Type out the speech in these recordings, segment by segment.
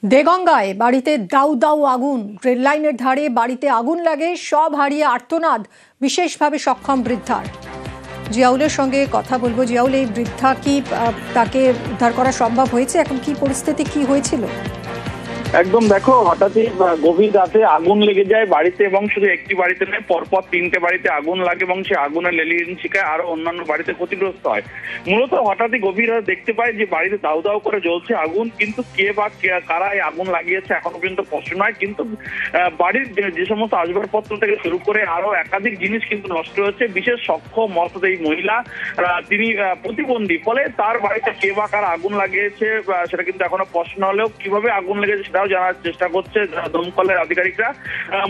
দেগঙ্গায় বাড়িতে দাউ দাউ আগুন, রেল লাইনের ধারে বাড়িতে আগুন লাগে, সব হারিয়ে আর্তনাদ বিশেষভাবে সক্ষম বৃদ্ধার। জিয়াউলের সঙ্গে কথা বলবো। জিয়াউল, এই বৃদ্ধা কি তাকে উদ্ধার করা সম্ভব হয়েছে? এখন কি পরিস্থিতি, কি হয়েছিল? একদম দেখো, হঠাৎই গভীর রাতে আগুন লেগে যায় বাড়িতে, এবং শুধু একটি বাড়িতে নয়, পরপর 3টে বাড়িতে আগুন লাগে এবং সে আগুনের লেলিহান শিখায় আরো অন্যান্য বাড়িতে ক্ষতিগ্রস্ত হয়। মূলত হঠাৎই গভীর রাতে দেখতে পায় যে বাড়িতে দাউ দাউ করে জ্বলছে আগুন, কিন্তু কে বা কারা এই আগুন লাগিয়েছে এখনো পর্যন্ত স্পষ্ট নয়। কিন্তু বাড়ির যে সমস্ত আসবাবপত্র থেকে শুরু করে আরো একাধিক জিনিস কিন্তু নষ্ট হয়েছে। বিশেষ সক্ষম অর্থাৎ এই মহিলা, তিনি প্রতিবন্ধী, ফলে তার বাড়িতে কে বা কারা আগুন লাগিয়েছে সেটা কিন্তু এখনো স্পষ্ট না হলেও কিভাবে আগুন লেগেছে সেটাও জানার চেষ্টা করছে দমকলের আধিকারিকরা।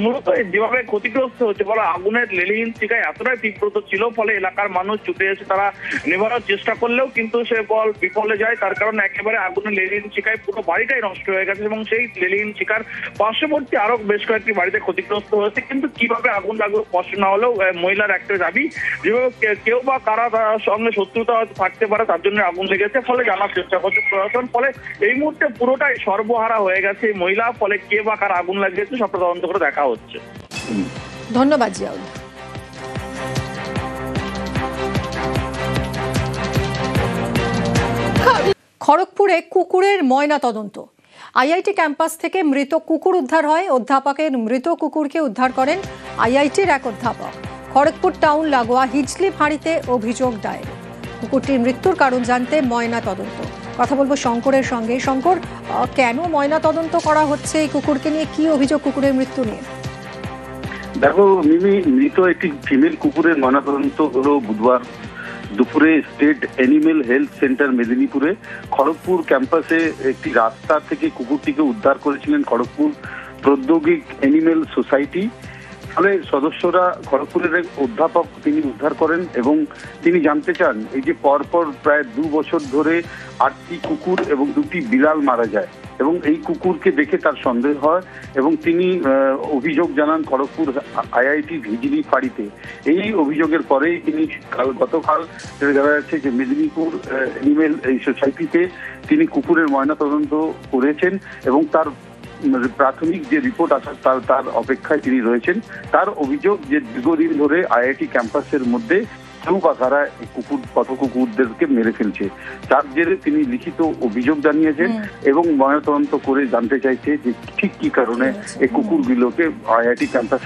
মূলত যেভাবে ক্ষতিগ্রস্ত হচ্ছে, ফলে আগুনের লেলিহান শিখায় এতটাই তীব্রতা ছিল, ফলে এলাকার মানুষ ছুটে এসে তারা নেভানোর চেষ্টা করলেও কিন্তু সে বিফলে যায়। তার কারণে একেবারে আগুনের লেলিহান শিখায় পুরো বাড়িটাই নষ্ট হয়ে গেছে এবং সেই লেলিহান শিখার পার্শ্ববর্তী আরো বেশ কয়েকটি বাড়িতে ক্ষতিগ্রস্ত হয়েছে। কিন্তু কিভাবে আগুন লাগলো স্পষ্ট না হলেও মহিলার একটা দাবি, যেভাবে কেউ বা কারা তার সঙ্গে শত্রুতা থাকতে পারে তার জন্য আগুন লেগেছে, ফলে জানার চেষ্টা করছে প্রশাসন। ফলে এই মুহূর্তে পুরোটাই সর্বহারা হয়ে গেছে মহিলা, ফলে কে বা কার আগুন লাগিয়েছে সবটা তদন্ত করে দেখা হচ্ছে। ধন্যবাদ জিয়াউল। খড়গপুরে কুকুরের ময়না তদন্ত। আইআইটি ক্যাম্পাস থেকে মৃত কুকুর উদ্ধার হয়। অধ্যাপকের মৃত কুকুরকে উদ্ধার করেন আইআইটির এক অধ্যাপক। খড়গপুর টাউন লাগোয়া হিজলি ফাঁড়িতে অভিযোগ দায়ের। কুকুরটির মৃত্যুর কারণ জানতে ময়না তদন্ত। কথা বলবো শঙ্করের সঙ্গে। শঙ্কর, কেন ময়না তদন্ত করা হচ্ছে এই কুকুরকে নিয়ে? কি অভিযোগ কুকুরের মৃত্যু নিয়ে? দেখো মিমি, মৃত একটি ফিমেল কুকুরের ময়নাতদন্ত হলো বুধবার দুপুরে স্টেট অ্যানিমেল হেলথ সেন্টার মেদিনীপুরে। খড়গপুর ক্যাম্পাসে একটি রাস্তা থেকে কুকুরটিকে উদ্ধার করেছিলেন খড়গপুর প্রৌদ্যোগিক অ্যানিমেল সোসাইটি। ফলে সদস্যরা, খড়গপুরের এক অধ্যাপক তিনি উদ্ধার করেন এবং তিনি জানতে চান এই যে পরপর প্রায় 2 বছর ধরে 8টি কুকুর এবং 2টি বিড়াল মারা যায়, এবং এই কুকুরকে দেখে তার সন্দেহ হয় এবং তিনি অভিযোগ জানান খড়গপুর আইআইটি হিজলি ফাঁড়িতে। এই অভিযোগের পরেই তিনি গতকাল জানা যাচ্ছে যে মেদিনীপুর অ্যানিমেল এই সোসাইটিতে তিনি কুকুরের ময়নাতদন্ত করেছেন এবং তার প্রাথমিক যে রিপোর্ট আসা তার অপেক্ষায় তিনি রয়েছেন। তার অভিযোগ যে দীর্ঘদিন ধরে আইআইটি ক্যাম্পাসের মধ্যে কেউ বা কারা পথ কুকুরদেরকে মেরে ফেলছে, তার জেরে তিনি লিখিত অভিযোগ জানিয়েছেন এবং ময়নাতদন্ত করে জানতে চাইছে যে ঠিক কি কারণে এই কুকুরগুলোকে আইআইটি ক্যাম্পাসে